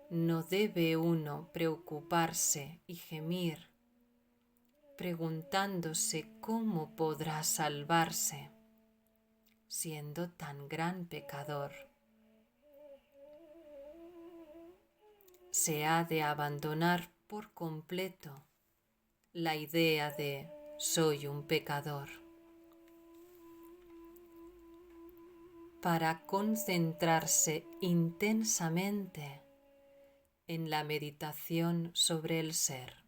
no debe uno preocuparse y gemir, preguntándose cómo podrá salvarse, siendo tan gran pecador. Se ha de abandonar por completo la idea de soy un pecador, para concentrarse intensamente en la meditación sobre el ser.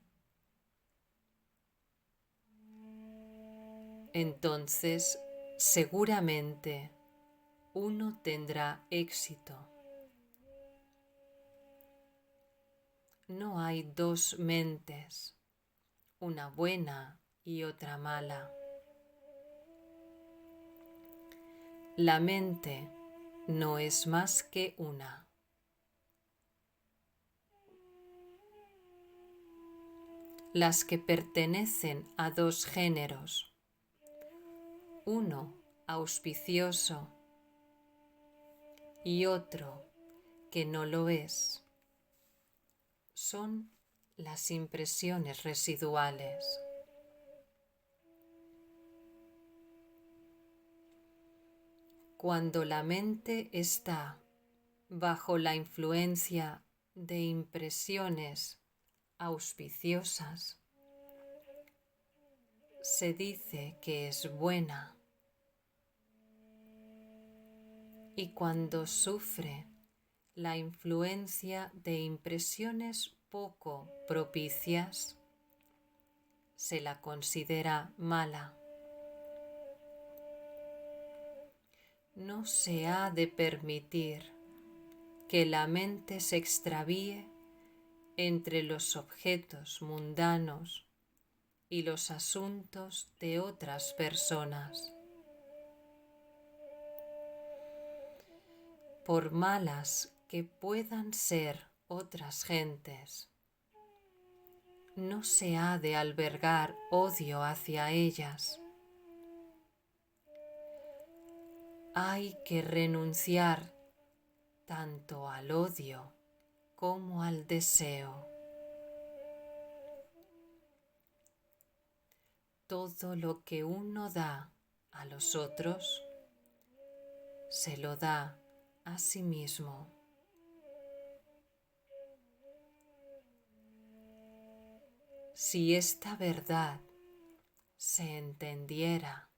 Entonces, seguramente, uno tendrá éxito. No hay dos mentes, una buena y otra mala. La mente no es más que una. Las que pertenecen a dos géneros, uno auspicioso y otro que no lo es, son las impresiones residuales. Cuando la mente está bajo la influencia de impresiones auspiciosas, se dice que es buena, y cuando sufre la influencia de impresiones poco propicias, se la considera mala. No se ha de permitir que la mente se extravíe entre los objetos mundanos y los asuntos de otras personas. Por malas que puedan ser otras gentes, no se ha de albergar odio hacia ellas. Hay que renunciar tanto al odio como al deseo. Todo lo que uno da a los otros, se lo da a sí mismo. Si esta verdad se entendiera,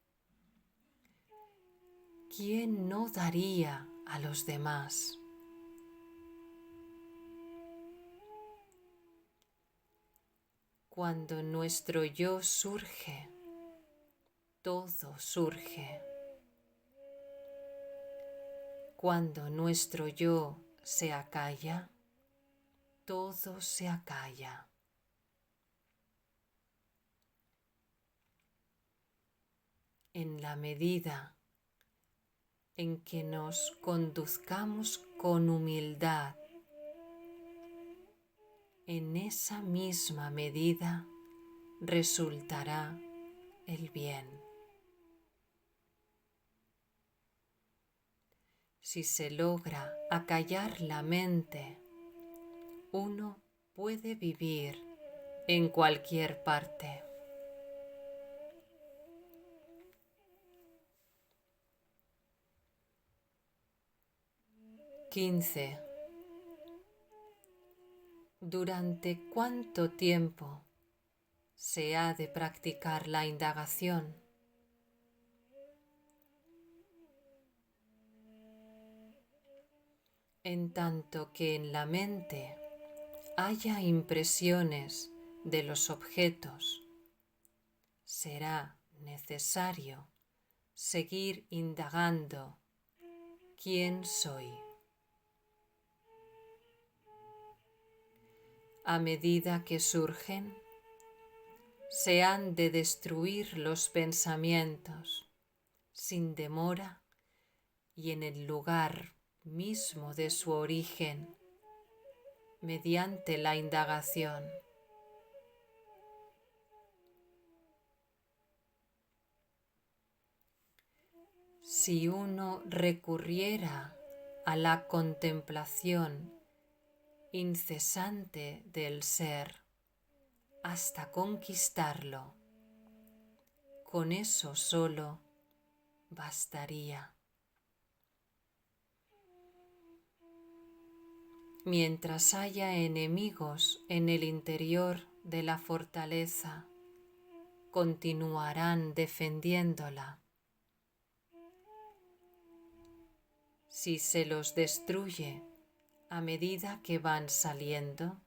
¿quién no daría a los demás? Cuando nuestro yo surge, todo surge. Cuando nuestro yo se acalla, todo se acalla. En la medida en que nos conduzcamos con humildad, en esa misma medida resultará el bien. Si se logra acallar la mente, uno puede vivir en cualquier parte. XV. ¿Durante cuánto tiempo se ha de practicar la indagación? En tanto que en la mente haya impresiones de los objetos, será necesario seguir indagando quién soy. A medida que surgen, se han de destruir los pensamientos sin demora y en el lugar mismo de su origen, mediante la indagación. Si uno recurriera a la contemplación incesante del ser hasta conquistarlo. Con eso solo bastaría. Mientras haya enemigos en el interior de la fortaleza, continuarán defendiéndola. Si se los destruye a medida que van saliendo,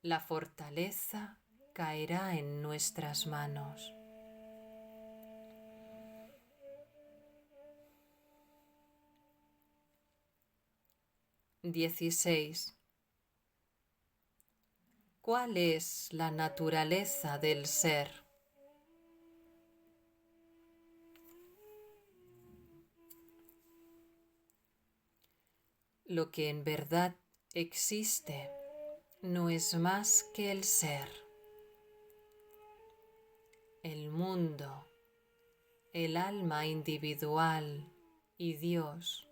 la fortaleza caerá en nuestras manos. XVI. ¿Cuál es la naturaleza del ser? Lo que en verdad existe no es más que el ser. El mundo, el alma individual y Dios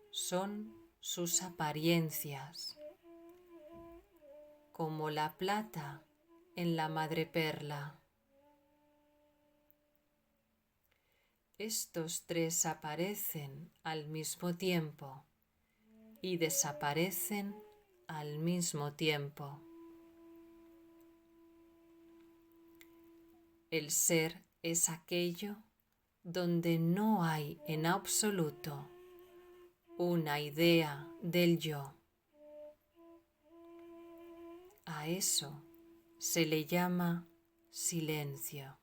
son sus apariencias, como la plata en la madreperla. Estos tres aparecen al mismo tiempo y desaparecen al mismo tiempo. El ser es aquello donde no hay en absoluto una idea del yo. A eso se le llama silencio.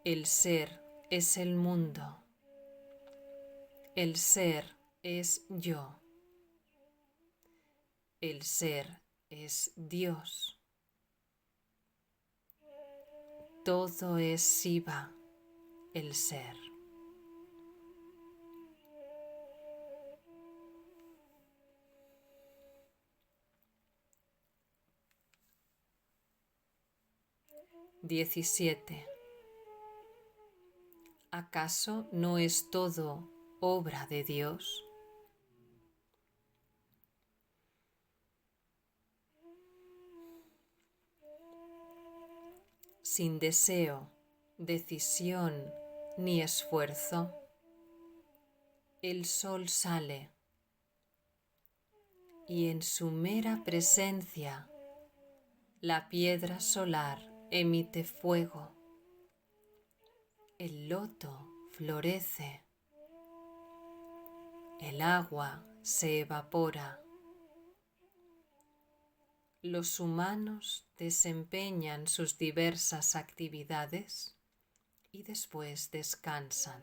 El ser es el mundo. El ser es yo. El ser es Dios. Todo es Shiva, el ser. XVII. ¿Acaso no es todo obra de Dios? Sin deseo, decisión ni esfuerzo, el sol sale y en su mera presencia la piedra solar emite fuego, el loto florece, el agua se evapora. Los humanos desempeñan sus diversas actividades y después descansan.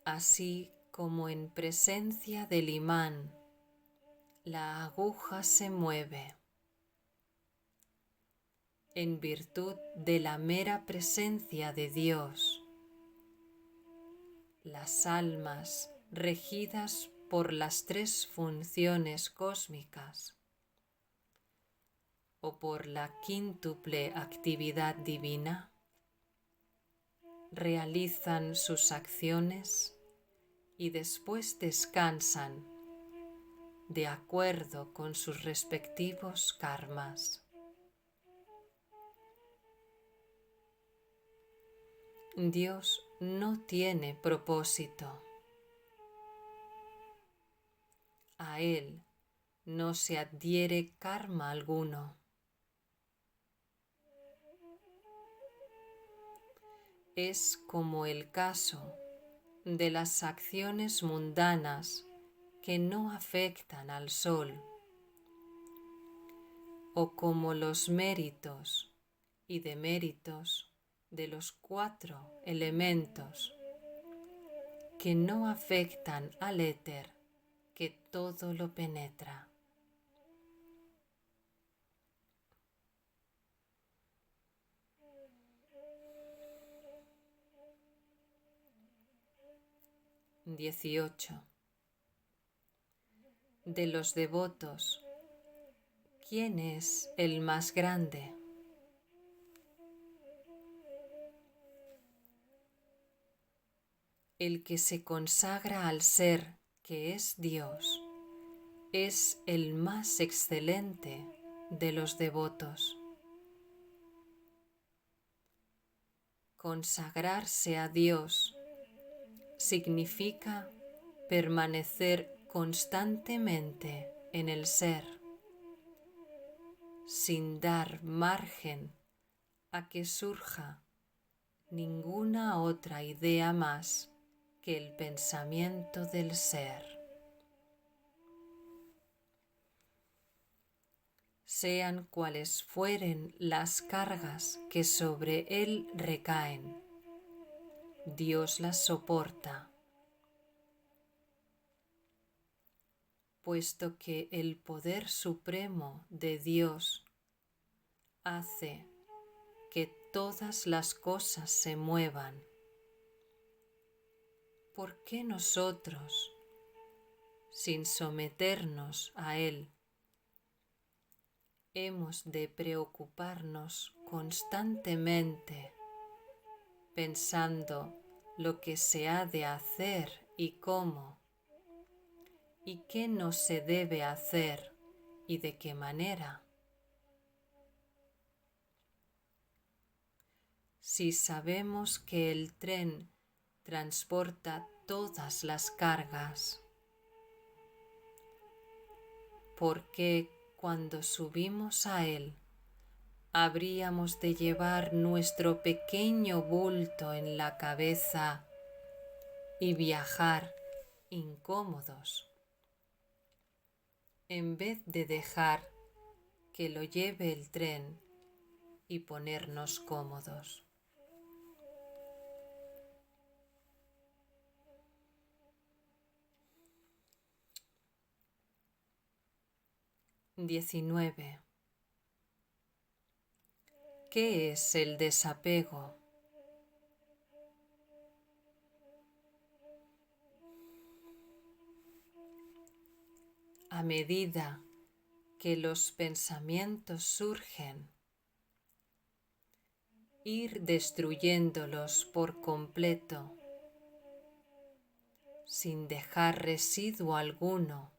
Así como en presencia del imán, la aguja se mueve. En virtud de la mera presencia de Dios, las almas regidas por las tres funciones cósmicas o por la quíntuple actividad divina realizan sus acciones y después descansan de acuerdo con sus respectivos karmas. Dios no tiene propósito. A Él no se adhiere karma alguno. Es como el caso de las acciones mundanas que no afectan al sol, o como los méritos y deméritos de los 4 elementos que no afectan al éter que todo lo penetra. XVIII. De los devotos, ¿quién es el más grande? el que se consagra al ser que es Dios es el más excelente de los devotos. Consagrarse a Dios significa permanecer constantemente en el ser, sin dar margen a que surja ninguna otra idea más que el pensamiento del ser. Sean cuales fueren las cargas que sobre él recaen, Dios las soporta, puesto que el poder supremo de Dios hace que todas las cosas se muevan. ¿Por qué nosotros, sin someternos a Él, hemos de preocuparnos constantemente pensando lo que se ha de hacer y cómo, y qué no se debe hacer y de qué manera? Si sabemos que el tren transporta todas las cargas, ¿por qué cuando subimos a él habríamos de llevar nuestro pequeño bulto en la cabeza y viajar incómodos, en vez de dejar que lo lleve el tren y ponernos cómodos? 19. ¿Qué es el desapego? A medida que los pensamientos surgen, ir destruyéndolos por completo, sin dejar residuo alguno,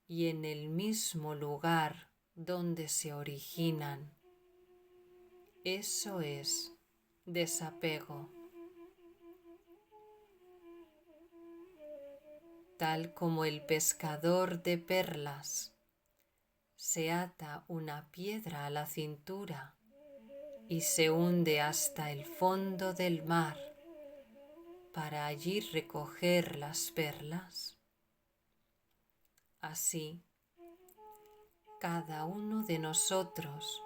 y en el mismo lugar donde se originan. Eso es desapego. Tal como el pescador de perlas se ata una piedra a la cintura y se hunde hasta el fondo del mar para allí recoger las perlas. Así, cada uno de nosotros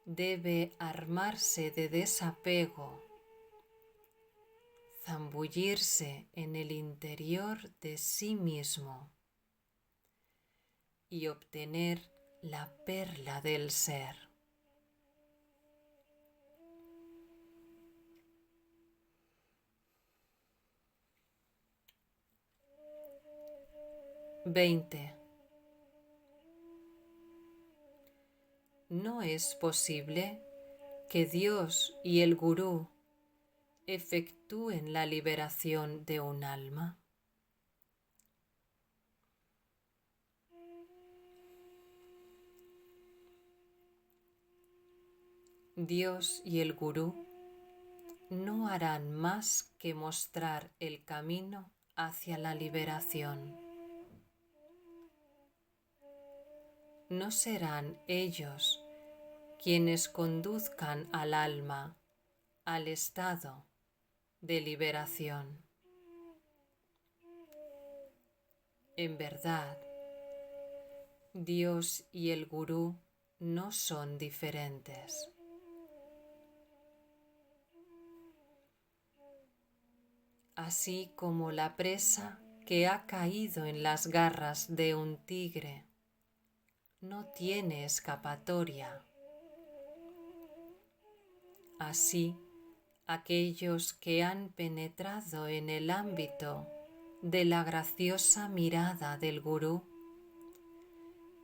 debe armarse de desapego, zambullirse en el interior de sí mismo y obtener la perla del ser. ¿No es posible que Dios y el Gurú efectúen la liberación de un alma? Dios y el Gurú no harán más que mostrar el camino hacia la liberación. No serán ellos quienes conduzcan al alma al estado de liberación. En verdad, Dios y el Gurú no son diferentes. Así como la presa que ha caído en las garras de un tigre no tiene escapatoria, así aquellos que han penetrado en el ámbito de la graciosa mirada del Gurú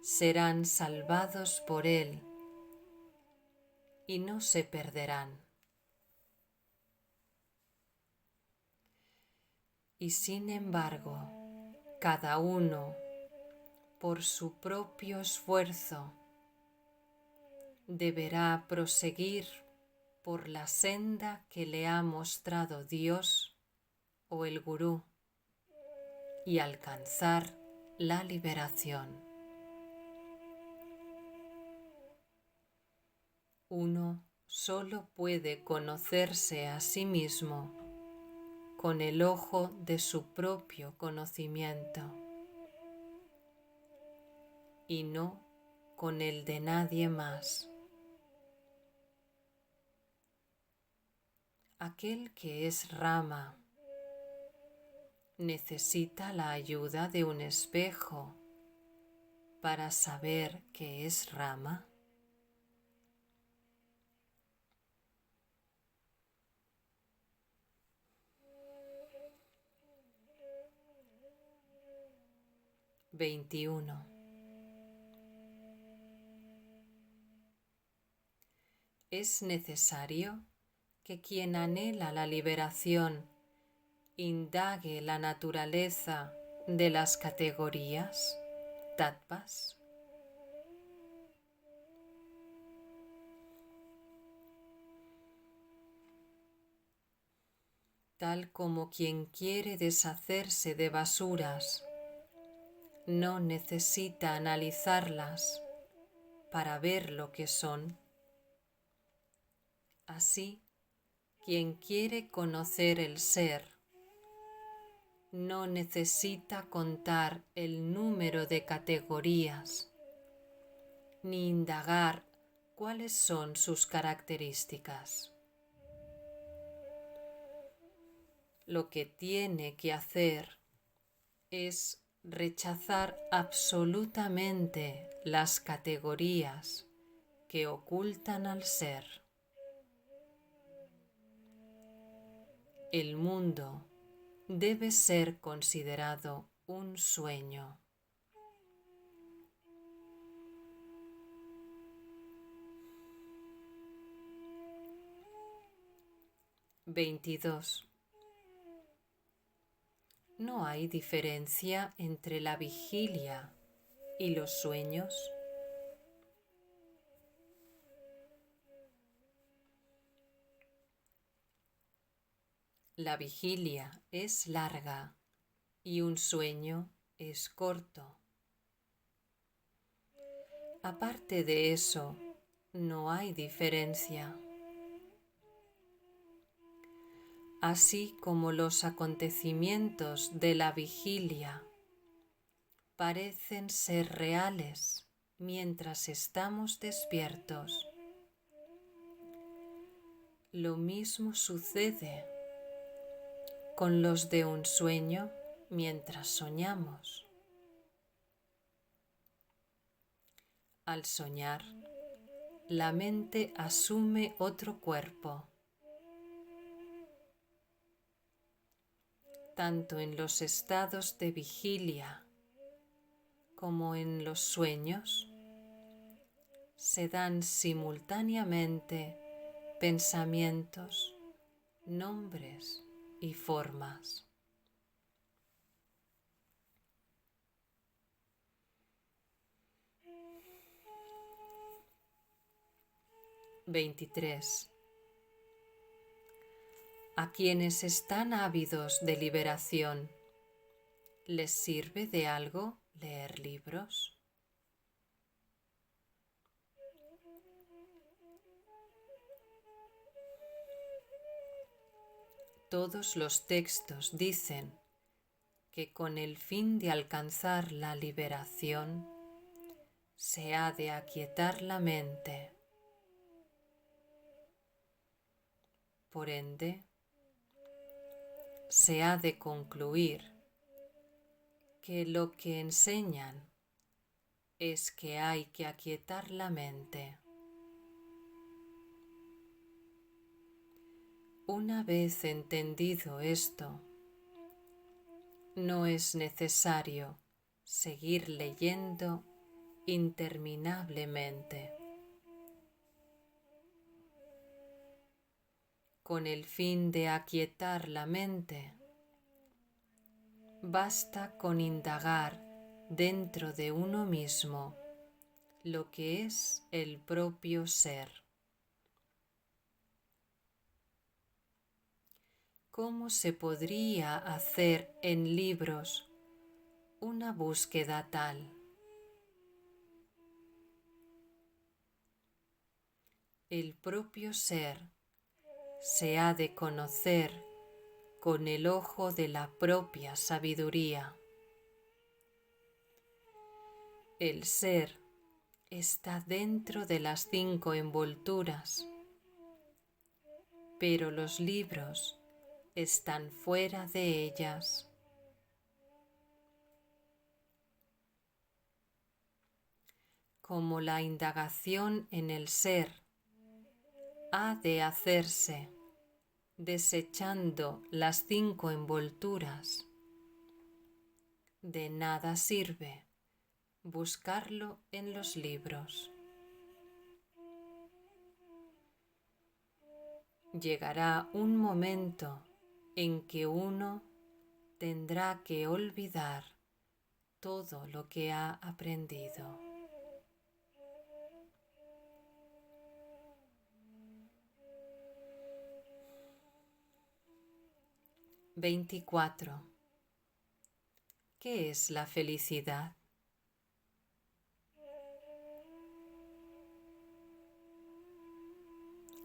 serán salvados por él y no se perderán. y sin embargo, cada uno, por su propio esfuerzo, deberá proseguir por la senda que le ha mostrado Dios o el Gurú y alcanzar la liberación. Uno solo puede conocerse a sí mismo con el ojo de su propio conocimiento y no con el de nadie más. Aquel que es rama necesita la ayuda de un espejo para saber que es rama. XXI. Es necesario que quien anhela la liberación indague la naturaleza de las categorías, tattvas. Tal como quien quiere deshacerse de basuras no necesita analizarlas para ver lo que son. Así, quien quiere conocer el ser no necesita contar el número de categorías ni indagar cuáles son sus características. Lo que tiene que hacer es rechazar absolutamente las categorías que ocultan al ser. El mundo debe ser considerado un sueño. XXII. ¿No hay diferencia entre la vigilia y los sueños? La vigilia es larga y un sueño es corto. Aparte de eso, no hay diferencia. Así como los acontecimientos de la vigilia parecen ser reales mientras estamos despiertos, lo mismo sucede con los de un sueño mientras soñamos. Al soñar, la mente asume otro cuerpo. Tanto en los estados de vigilia como en los sueños, se dan simultáneamente pensamientos, nombres y formas. XXIII. A quienes están ávidos de liberación, ¿les sirve de algo leer libros? Todos los textos dicen que con el fin de alcanzar la liberación se ha de aquietar la mente. Por ende, se ha de concluir que lo que enseñan es que hay que aquietar la mente. Una vez entendido esto, no es necesario seguir leyendo interminablemente. Con el fin de aquietar la mente, Basta con indagar dentro de uno mismo lo que es el propio ser. ¿Cómo se podría hacer en libros una búsqueda tal? El propio ser se ha de conocer con el ojo de la propia sabiduría. El ser está dentro de las 5 envolturas, pero los libros están fuera de ellas. Como la indagación en el ser ha de hacerse desechando las 5 envolturas, de nada sirve buscarlo en los libros. Llegará un momento en que uno tendrá que olvidar todo lo que ha aprendido. (24) ¿Qué es la felicidad?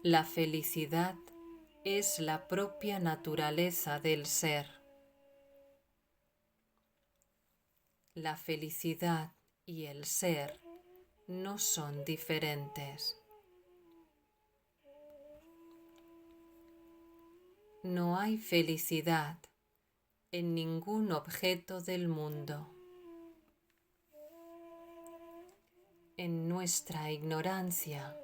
La felicidad es la propia naturaleza del ser. La felicidad y el ser no son diferentes. No hay felicidad en ningún objeto del mundo. En nuestra ignorancia,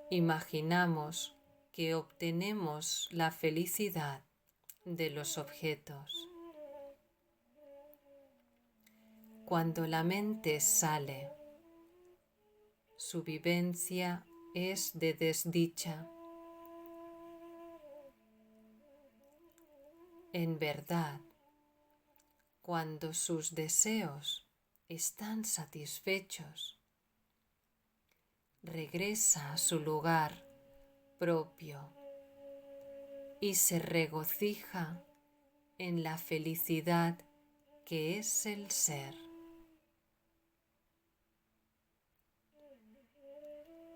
imaginamos que obtenemos la felicidad de los objetos. Cuando la mente sale, su vivencia es de desdicha. En verdad, cuando sus deseos están satisfechos, regresa a su lugar propio y se regocija en la felicidad que es el ser.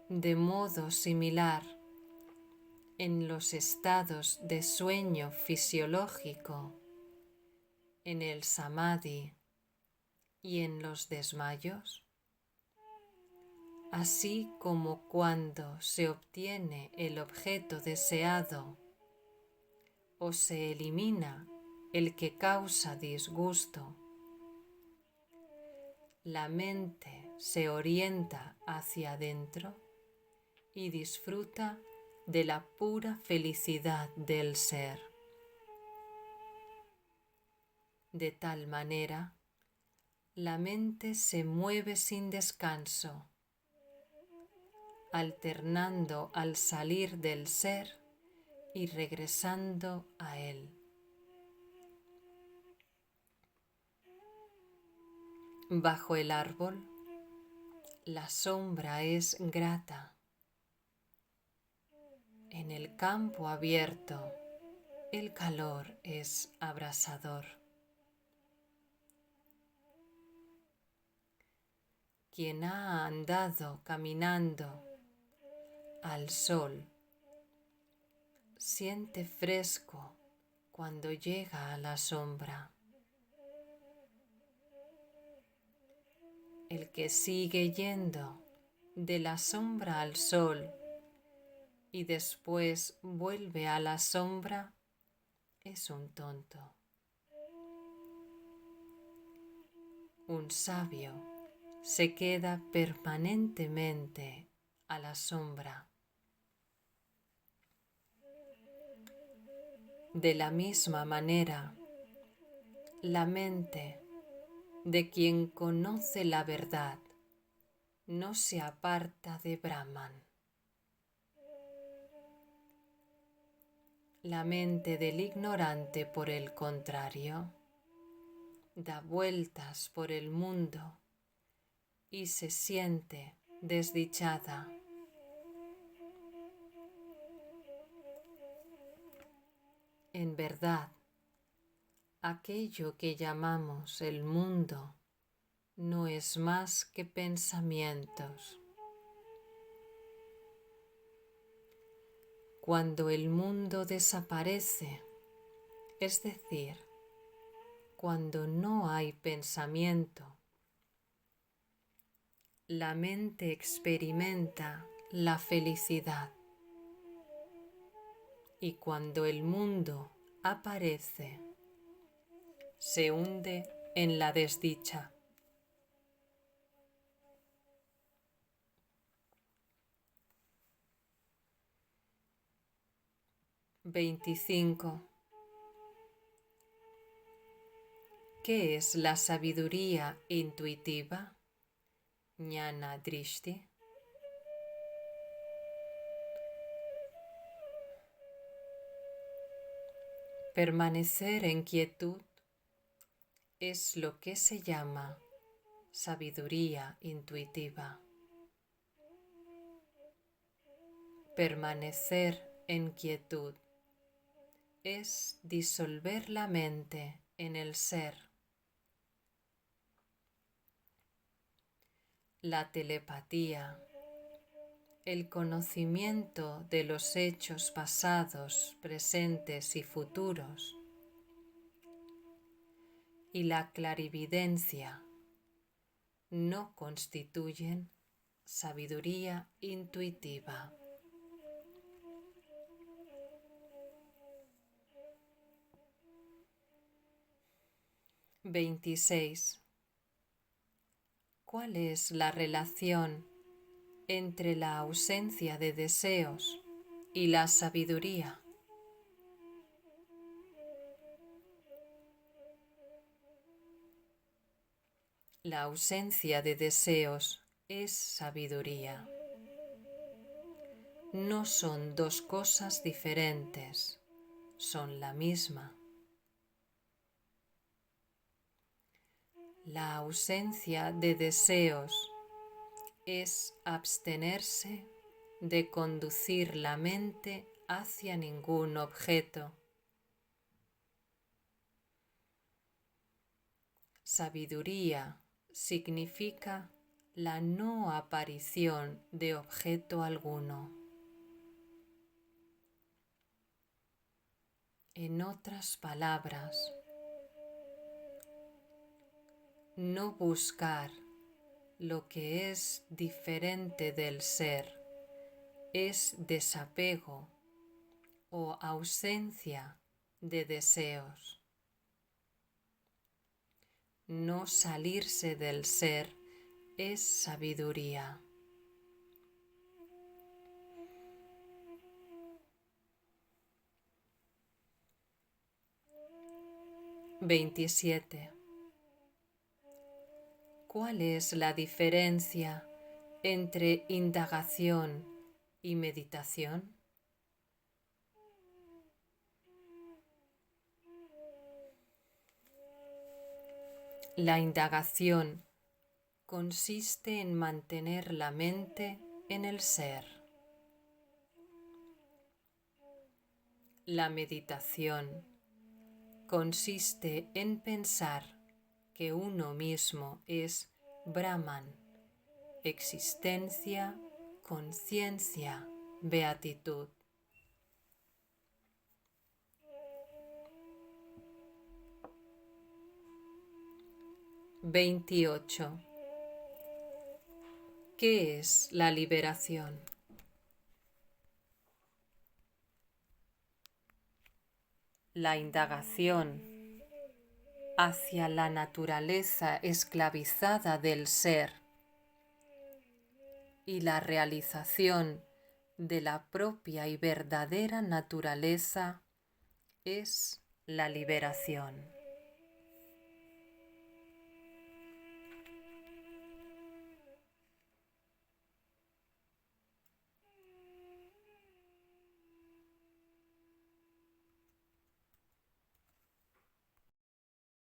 De modo similar, en los estados de sueño fisiológico, en el samadhi y en los desmayos, así como cuando se obtiene el objeto deseado o se elimina el que causa disgusto, la mente se orienta hacia adentro y disfruta de la pura felicidad del ser. De tal manera, la mente se mueve sin descanso, alternando al salir del ser y regresando a él. Bajo el árbol, la sombra es grata. En el campo abierto, el calor es abrasador. Quien ha andado caminando al sol siente fresco cuando llega a la sombra. El que sigue yendo de la sombra al sol y después vuelve a la sombra es un tonto. Un sabio se queda permanentemente a la sombra. De la misma manera, la mente de quien conoce la verdad no se aparta de Brahman. La mente del ignorante, por el contrario, da vueltas por el mundo y se siente desdichada. En verdad, aquello que llamamos el mundo no es más que pensamientos. Cuando el mundo desaparece, es decir, cuando no hay pensamiento, la mente experimenta la felicidad. Y cuando el mundo aparece, se hunde en la desdicha. 25. ¿Qué es la sabiduría intuitiva? Jnana Drishti. Permanecer en quietud es lo que se llama sabiduría intuitiva. Permanecer en quietud es disolver la mente en el ser. La telepatía, el conocimiento de los hechos pasados, presentes y futuros, y la clarividencia no constituyen sabiduría intuitiva. (26) ¿Cuál es la relación entre la ausencia de deseos y la sabiduría? La ausencia de deseos es sabiduría. No son dos cosas diferentes, son la misma. La ausencia de deseos es abstenerse de conducir la mente hacia ningún objeto. Sabiduría significa la no aparición de objeto alguno. En otras palabras, no buscar lo que es diferente del ser es desapego o ausencia de deseos. No salirse del ser es sabiduría. (27) ¿Cuál es la diferencia entre indagación y meditación? La indagación consiste en mantener la mente en el ser. La meditación consiste en pensar que uno mismo es Brahman, existencia, conciencia, beatitud. (28) ¿Qué es la liberación? La indagación hacia la naturaleza esclavizada del ser y la realización de la propia y verdadera naturaleza es la liberación.